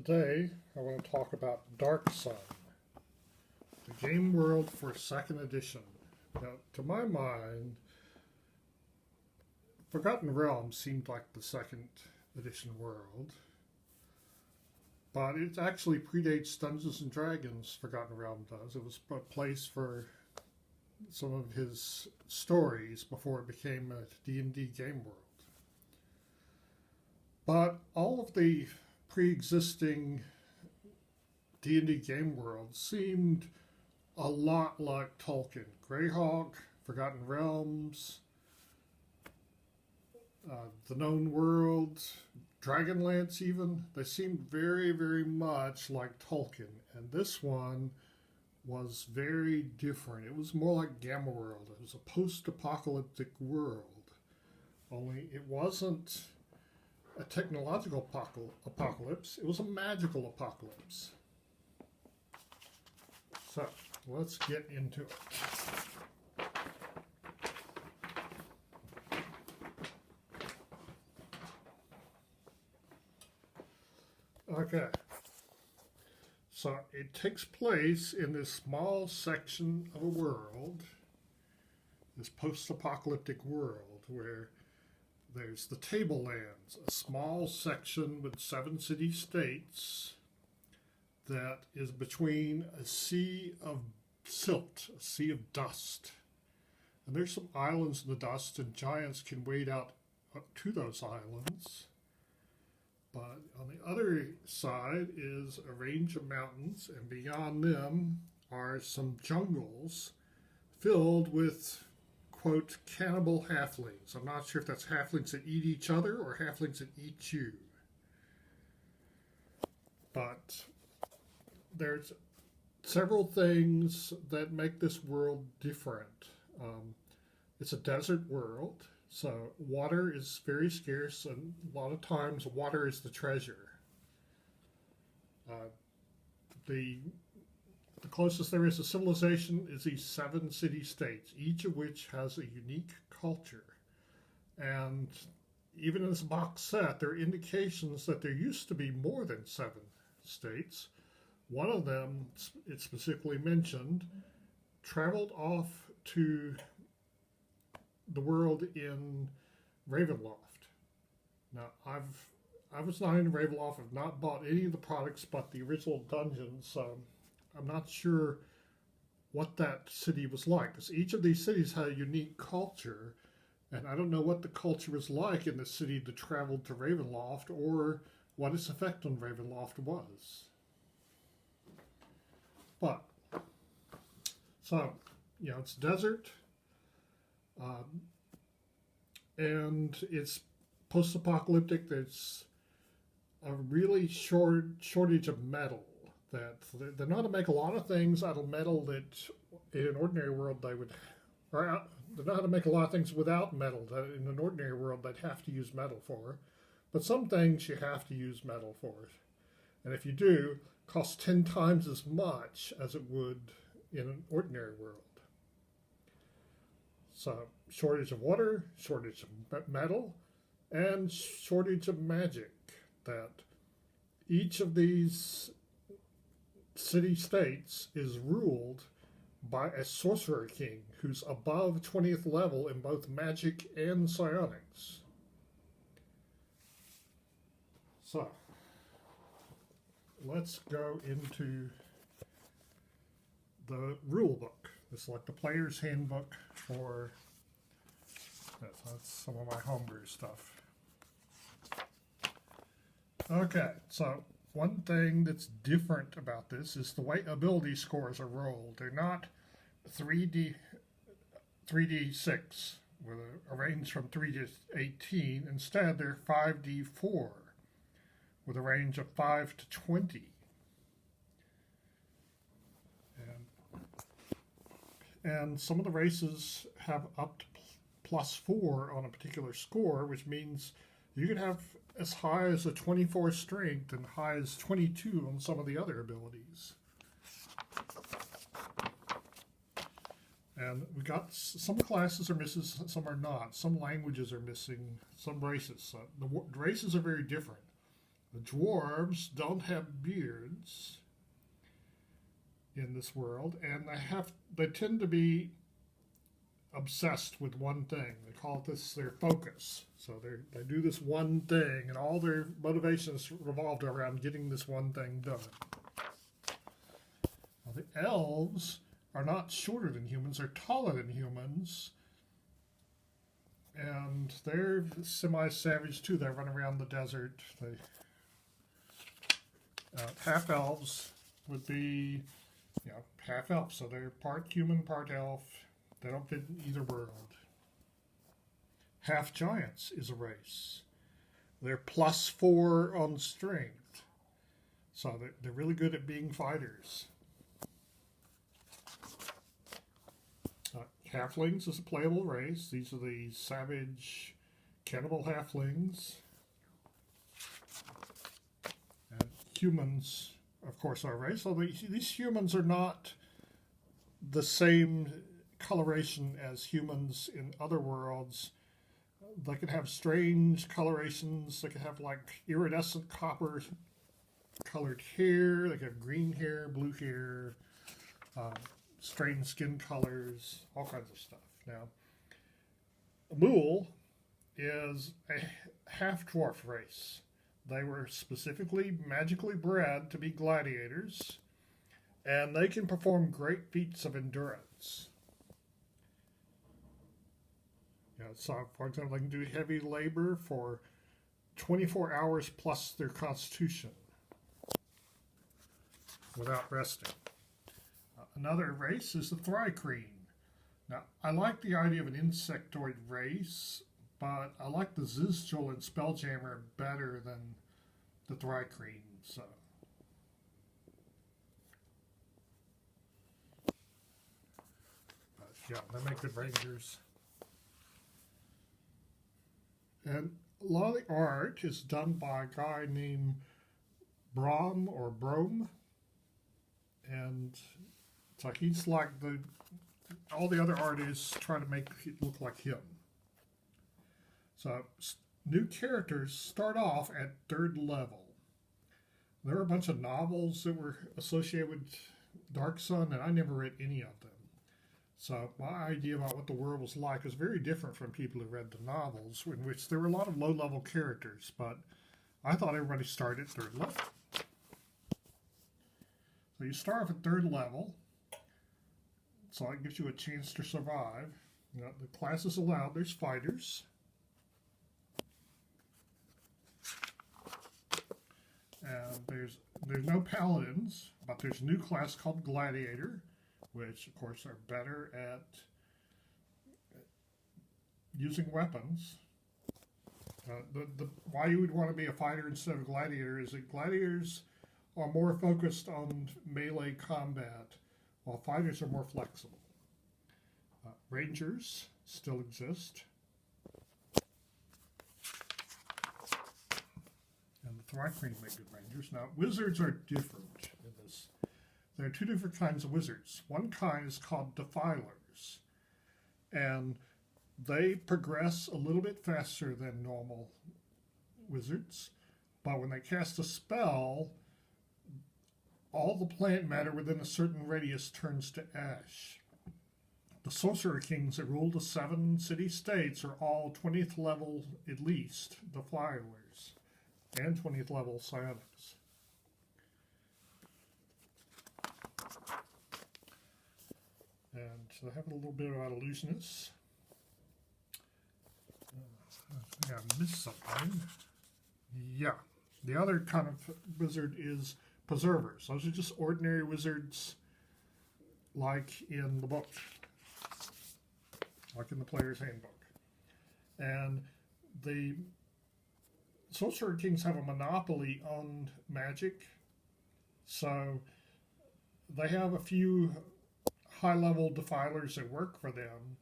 Today, I want to talk about Darksun, the game world for 2nd edition. Now, to my mind, Forgotten Realms seemed like the 2nd edition world, but it actually predates Dungeons and Dragons. Forgotten Realm does. It was a place for some of his stories before it became a D&D game world. But all of the pre-existing D&D game world seemed a lot like Tolkien. Greyhawk, Forgotten Realms, the Known World, Dragonlance even, they seemed very, very much like Tolkien. And this one was very different. It was more like Gamma World. It was a post-apocalyptic world. Only it wasn't a technological apocalypse, it was a magical apocalypse. So, let's get into it. Okay, so it takes place in this small section of a world, this post-apocalyptic world, where there's the Tablelands, a small section with 7 city-states that is between a sea of silt, a sea of dust. And there's some islands in the dust, and giants can wade out to those islands. But on the other side is a range of mountains, and beyond them are some jungles filled with, quote, cannibal halflings. I'm not sure if that's halflings that eat each other or halflings that eat you. But there's several things that make this world different. It's a desert world, so water is very scarce, and a lot of times water is the treasure. The closest there is to civilization is these 7 city-states, each of which has a unique culture. And even in this box set, there are indications that there used to be more than 7 states. One of them, it's specifically mentioned, traveled off to the world in Ravenloft. Now, I was not in Ravenloft. I've not bought any of the products but the original dungeons, so I'm not sure what that city was like, because each of these cities had a unique culture, and I don't know what the culture was like in the city that traveled to Ravenloft, or what its effect on Ravenloft was. But, so, it's desert, and it's post-apocalyptic. There's a really shortage of metal. That they know how to make a lot of things out of metal that in an ordinary world they would, or they know how to make a lot of things without metal that in an ordinary world they'd have to use metal for. But some things you have to use metal for. And if you do, it costs 10 times as much as it would in an ordinary world. So, shortage of water, shortage of metal, and shortage of magic. That each of these city-states is ruled by a sorcerer king who's above 20th level in both magic and psionics. So, let's go into the rule book. This is like the player's handbook for, that's some of my homebrew stuff. Okay, so one thing that's different about this is the way ability scores are rolled. They're not 3D6, with a range from 3 to 18. Instead, they're 5D4, with a range of 5 to 20. And some of the races have up to +4 on a particular score, which means you can have as high as a 24 strength and high as 22 on some of the other abilities. And we got some classes are missing, some are not. Some languages are missing, some races. So the races are very different. The dwarves don't have beards in this world, and they tend to be obsessed with one thing. They call this their focus. So they do this one thing, and all their motivations revolved around getting this one thing done. Now, the elves are not shorter than humans, they're taller than humans. And they're semi-savage too. They run around the desert. Half elves would be, half elf. So they're part human, part elf. They don't fit in either world. Half giants is a race. They're +4 on strength. So they're really good at being fighters. Halflings is a playable race. These are the savage cannibal halflings. And humans, of course, are a race. So these humans are not the same coloration as humans in other worlds. They can have strange colorations. They can have like iridescent copper colored hair. They can have green hair, blue hair, strange skin colors, all kinds of stuff. Now, a Mool is a half-dwarf race. They were specifically magically bred to be gladiators, and they can perform great feats of endurance. So, for example, they can do heavy labor for 24 hours plus their constitution without resting. Another race is the Thri-kreen. Now, I like the idea of an insectoid race, but I like the Zizchul and Spelljammer better than the Thri-kreen. So, but yeah, they make good rangers. And a lot of the art is done by a guy named Brom or Brome, and so he's like all the other artists try to make it look like him. So new characters start off at 3rd level. There are a bunch of novels that were associated with Darksun, and I never read any of them. So my idea about what the world was like was very different from people who read the novels, in which there were a lot of low-level characters, but I thought everybody started at 3rd level. So you start off at 3rd level, so that gives you a chance to survive. The classes allowed, there's fighters. And there's no paladins, but there's a new class called gladiator, which of course are better at using weapons. Why you would want to be a fighter instead of a gladiator is that gladiators are more focused on melee combat, while fighters are more flexible. Rangers still exist. And the Thri-kreen make good rangers. Now, wizards are different in this. There are 2 different kinds of wizards. One kind is called defilers, and they progress a little bit faster than normal wizards, but when they cast a spell, all the plant matter within a certain radius turns to ash. The sorcerer kings that rule the 7 city-states are all 20th level at least, defilers, and 20th level psionics. And I have a little bit about illusionists. I think I missed something. Yeah, the other kind of wizard is preservers. Those are just ordinary wizards like in the book, like in the player's handbook. And the sorcerer kings have a monopoly on magic, so they have a few high-level defilers that work for them,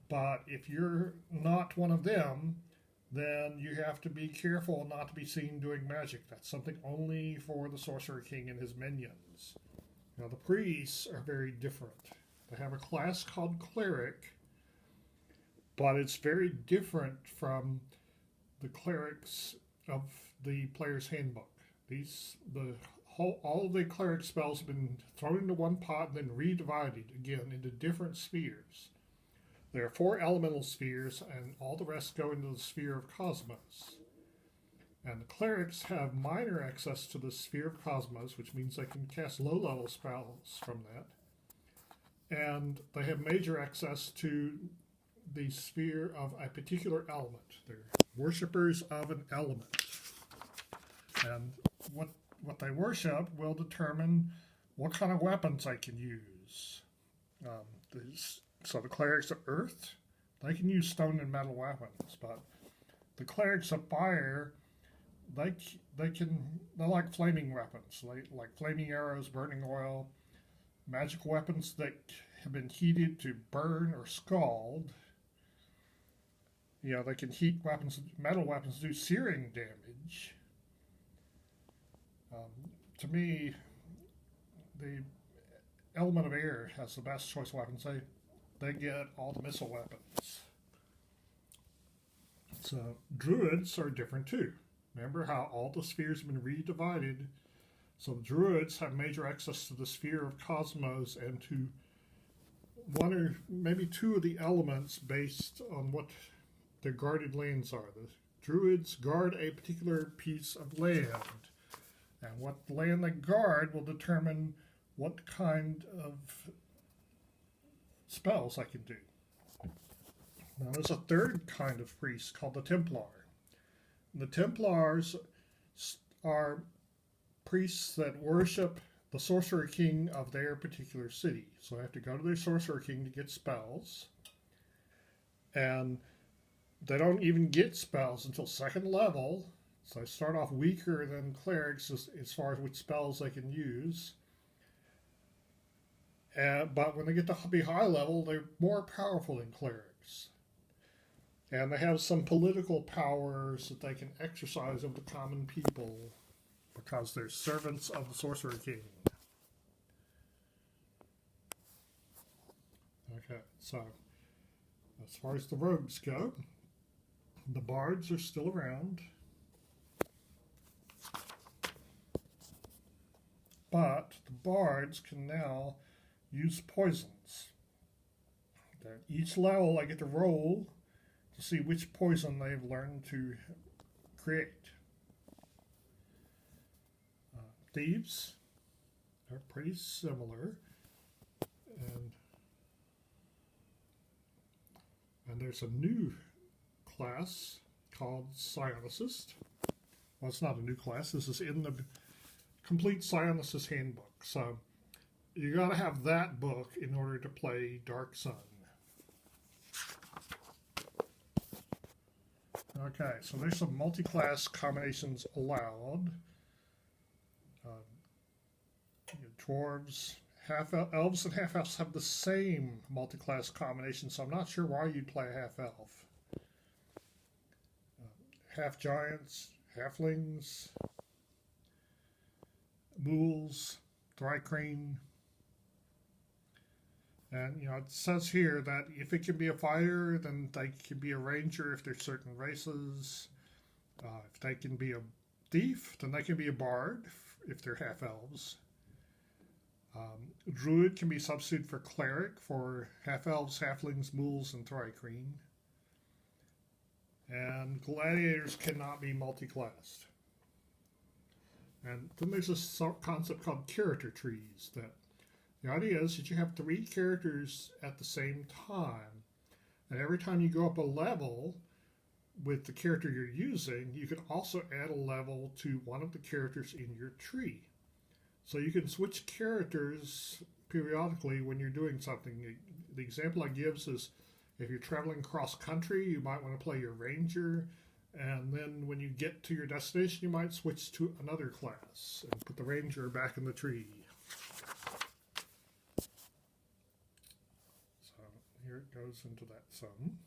but if you're not one of them, then you have to be careful not to be seen doing magic. That's something only for the sorcerer king and his minions. Now, the priests are very different. They have a class called cleric, but it's very different from the clerics of the player's handbook. All of the cleric spells have been thrown into one pot and then redivided again into different spheres. There are 4 elemental spheres, and all the rest go into the sphere of cosmos. And the clerics have minor access to the sphere of cosmos, which means they can cast low-level spells from that. And they have major access to the sphere of a particular element. They're worshippers of an element. And what they worship will determine what kind of weapons they can use. So the clerics of earth, they can use stone and metal weapons, but the clerics of fire, they like flaming weapons, like flaming arrows, burning oil, magical weapons that have been heated to burn or scald. They can heat weapons, metal weapons do searing damage. To me, the element of air has the best choice of weapons. They get all the missile weapons. So druids are different too. Remember how all the spheres have been redivided? So the druids have major access to the sphere of cosmos and to 1 or maybe 2 of the elements based on what their guarded lands are. The druids guard a particular piece of land. And what land they guard will determine what kind of spells I can do. Now there's a third kind of priest called the Templar. The Templars are priests that worship the sorcerer king of their particular city. So they have to go to their sorcerer king to get spells. And they don't even get spells until 2nd level. So they start off weaker than clerics as far as which spells they can use. But when they get to be high level, they're more powerful than clerics. And they have some political powers that they can exercise over the common people because they're servants of the Sorcerer King. Okay, so as far as the rogues go, the bards are still around. But the bards can now use poisons. At each level, I get to roll to see which poison they've learned to create. Thieves are pretty similar, and there's a new class called Psionicist. Well, it's not a new class. This is in the complete Psionicist handbook. So you got to have that book in order to play Darksun. Okay, so there's some multi-class combinations allowed. Dwarves, elves and half-elves have the same multi-class combination, so I'm not sure why you'd play a half-elf. Half-giants, halflings, mules, thri-kreen. And, it says here that if it can be a fighter, then they can be a ranger if they're certain races. If they can be a thief, then they can be a bard if they're half-elves. Druid can be substituted for cleric for half-elves, halflings, mules, and thri-kreen. And gladiators cannot be multi-classed. And then there's this concept called character trees. That the idea is that you have 3 characters at the same time. And every time you go up a level with the character you're using, you can also add a level to one of the characters in your tree. So you can switch characters periodically when you're doing something. The example I give is if you're traveling cross country, you might want to play your ranger, and then when you get to your destination, you might switch to another class and put the ranger back in the tree. So here it goes into that some.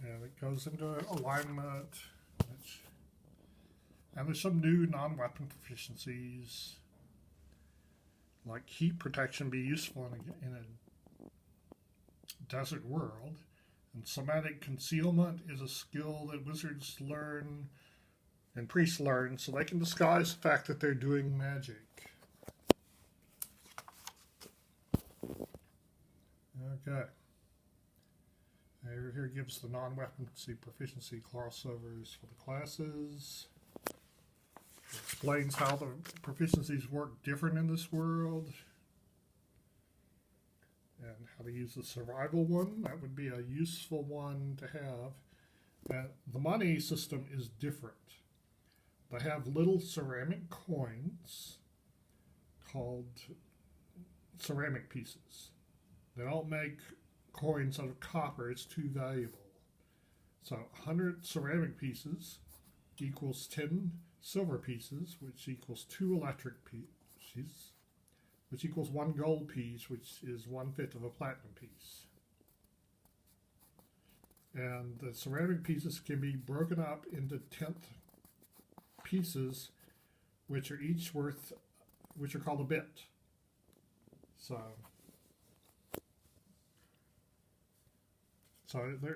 And it goes into alignment, and there's some new non-weapon proficiencies, like heat protection be useful in desert world. And somatic concealment is a skill that wizards learn and priests learn so they can disguise the fact that they're doing magic. Okay. Here gives the non-weaponry proficiency crossovers for the classes. It explains how the proficiencies work different in this world. And how to use the survival one. That would be a useful one to have. And the money system is different. They have little ceramic coins called ceramic pieces. They don't make coins out of copper, it's too valuable. So 100 ceramic pieces equals 10 silver pieces, which equals 2 electric pieces, which equals 1 gold piece, which is 1/5 of a platinum piece. And the ceramic pieces can be broken up into 10th pieces, which are each worth, which are called a bit. So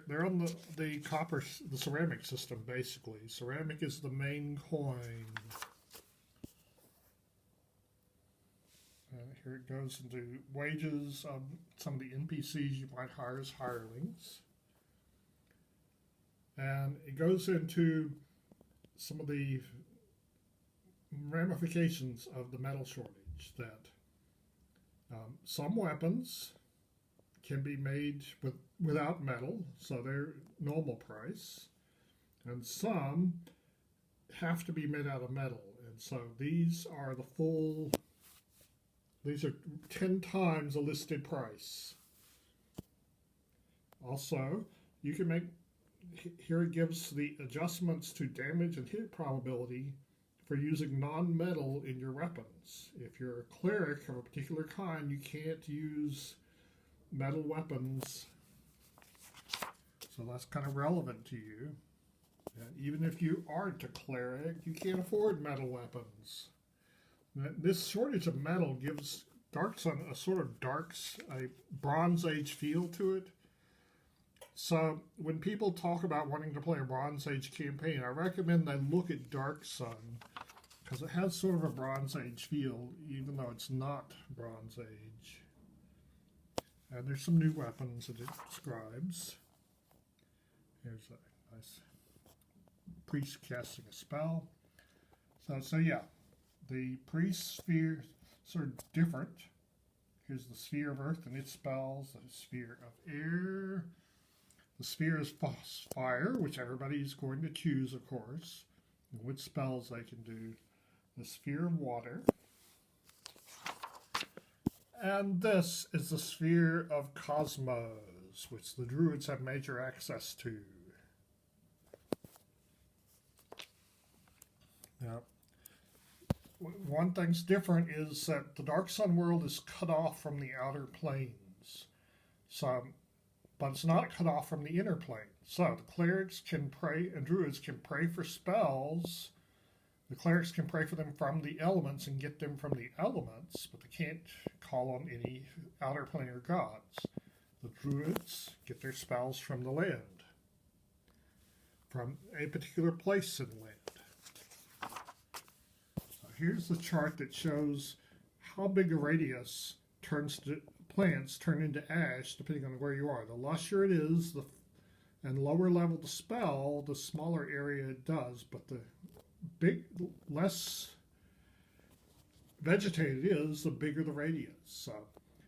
they're on the copper, the ceramic system, basically. Ceramic is the main coin. And here it goes into wages of some of the NPCs you might hire as hirelings. And it goes into some of the ramifications of the metal shortage, that some weapons can be made without metal, so they're normal price, and some have to be made out of metal, and so these are 10 times the listed price. Also, you can make, here it gives the adjustments to damage and hit probability for using non-metal in your weapons. If you're a cleric of a particular kind, you can't use metal weapons, so that's kind of relevant to you. And even if you aren't a cleric, you can't afford metal weapons. This shortage of metal gives Darksun a sort of a Bronze Age feel to it. So when people talk about wanting to play a Bronze Age campaign, I recommend they look at Darksun, because it has sort of a Bronze Age feel, even though it's not Bronze Age. And there's some new weapons that it describes. Here's a nice priest casting a spell. So yeah, the priest spheres are different. Here's the sphere of earth and its spells, the sphere of air. The sphere is fire, which everybody is going to choose, of course, and which spells they can do. The sphere of water. And this is the sphere of cosmos, which the druids have major access to. Now, one thing's different is that the Darksun world is cut off from the outer planes. But it's not cut off from the inner plane. So the clerics can pray, and druids can pray for spells. The clerics can pray for them from the elements and get them from the elements, but they can't call on any outer planar gods. The druids get their spells from the land, from a particular place in the land. So here's the chart that shows how big a radius plants turn into ash depending on where you are. The lusher it is, and lower level the spell, the smaller area it does, but the less vegetated it is, the bigger the radius. So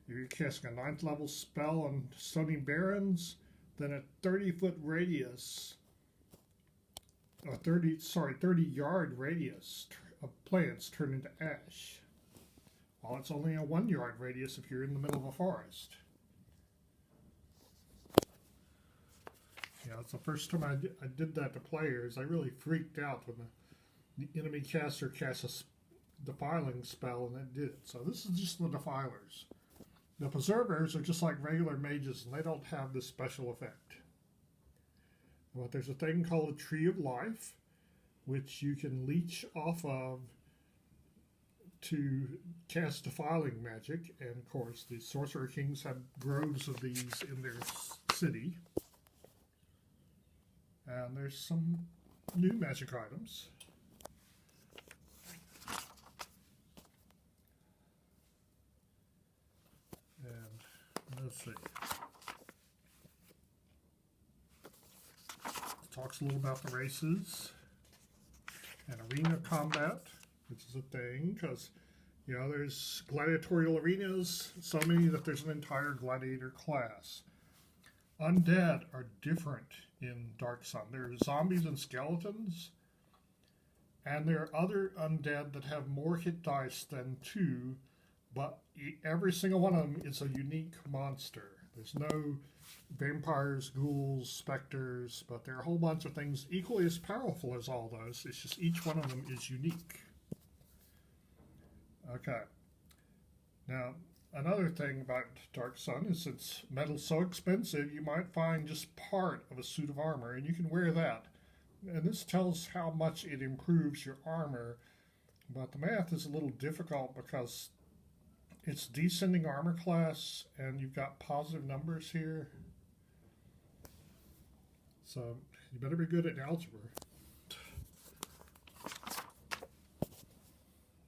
if you're casting a 9th level spell on Stony Barrens, then a 30-foot radius, a 30-yard radius of plants turn into ash. While it's only a 1-yard radius if you're in the middle of a forest. Yeah, it's the first time I did that to players. I really freaked out when the enemy caster casts a defiling spell and it did it. So this is just the defilers. The preservers are just like regular mages, and they don't have this special effect. But there's a thing called a Tree of Life, which you can leech off of to cast defiling magic, and of course the Sorcerer Kings have groves of these in their city. And there's some new magic items. And let's see. It talks a little about the races and arena combat, which is a thing, because there's gladiatorial arenas, so many that there's an entire gladiator class. Undead are different in Darksun. There are zombies and skeletons, and there are other undead that have more hit dice than 2, but every single one of them is a unique monster. There's no vampires, ghouls, specters, but there are a whole bunch of things equally as powerful as all those. It's just each one of them is unique. Okay. Now, another thing about Darksun is since metal's so expensive, you might find just part of a suit of armor, and you can wear that. And this tells how much it improves your armor, but the math is a little difficult because it's descending armor class, and you've got positive numbers here. So you better be good at algebra.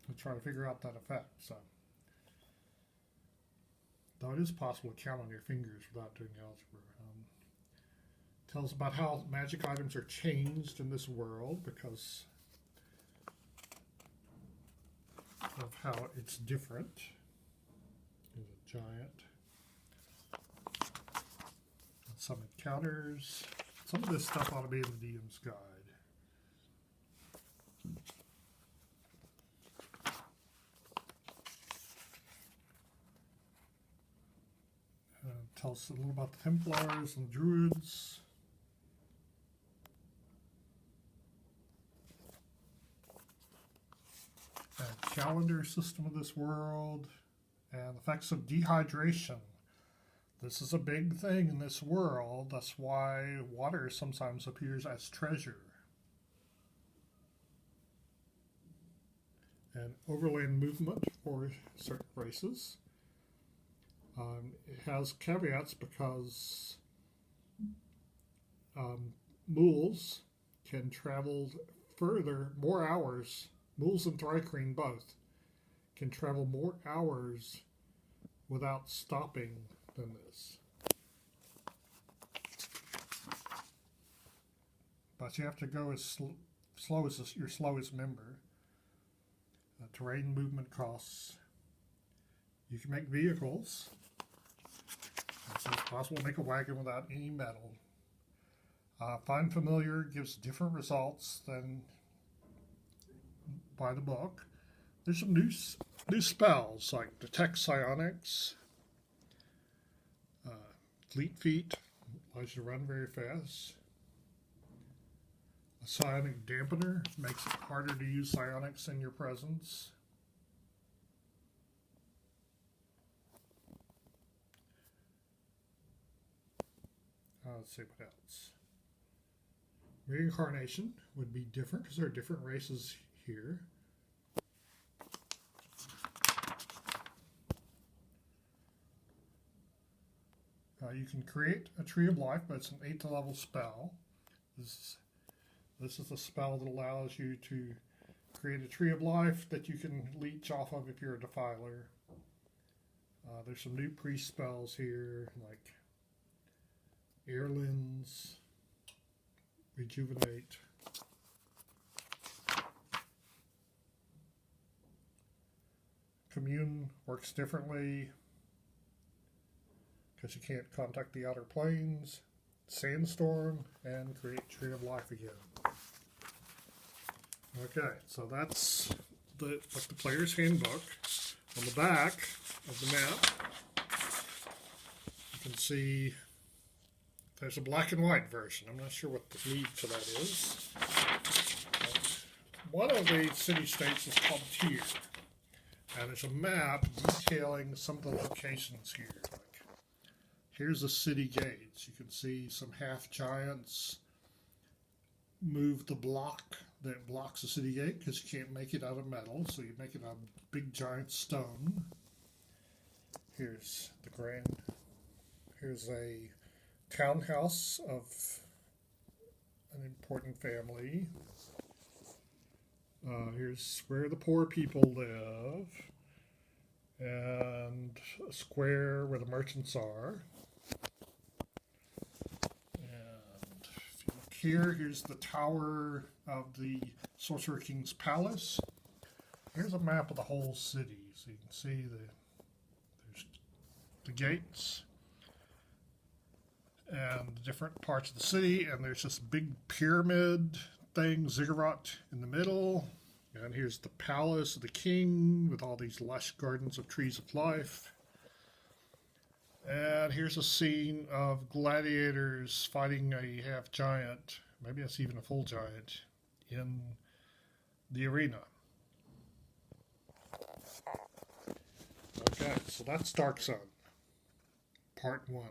I'm trying to figure out that effect. So, though it is possible to count on your fingers without doing algebra. Tells about how magic items are changed in this world because of how it's different. There's a giant. Some encounters. Some of this stuff ought to be in the DM's guide. Tells us a little about the Templars and Druids. And calendar system of this world. And effects of dehydration. This is a big thing in this world. That's why water sometimes appears as treasure. And overland movement for certain races. It has caveats because mules can travel further, more hours. Mules and Thrycreen both can travel more hours without stopping than this. But you have to go as slow as your slowest member. Terrain movement costs. You can make vehicles. So it's possible to make a wagon without any metal. Find Familiar gives different results than by the book. There's some new spells like Detect Psionics, Fleet Feet, allows you to run very fast. A Psionic Dampener makes it harder to use psionics in your presence. Let's see what else. Reincarnation would be different because there are different races here. You can create a Tree of Life, but it's an 8th level spell. This is a spell that allows you to create a Tree of Life that you can leech off of if you're a Defiler. There's some new priest spells here, like Airlins, Rejuvenate. Commune works differently because you can't contact the outer planes. Sandstorm, and create Tree of Life again. Okay, so that's the player's handbook. On the back of the map, you can see there's a black and white version. I'm not sure what the need for that is. One of the city-states is called Tyr, and there's a map detailing some of the locations here. Here's the city gates. You can see some half-giants move the block that blocks the city gate because you can't make it out of metal, so you make it out of big giant stone. Here's a townhouse of an important family. Here's where the poor people live, and a square where the merchants are. And if you look here, here's the tower of the Sorcerer King's palace. Here's a map of the whole city, so you can see there's the gates and the different parts of the city, and there's this big pyramid thing, ziggurat, in the middle. And here's the palace of the king with all these lush gardens of trees of life. And here's a scene of gladiators fighting a half giant, maybe that's even a full giant, in the arena. Okay, so that's Darksun, Part 1.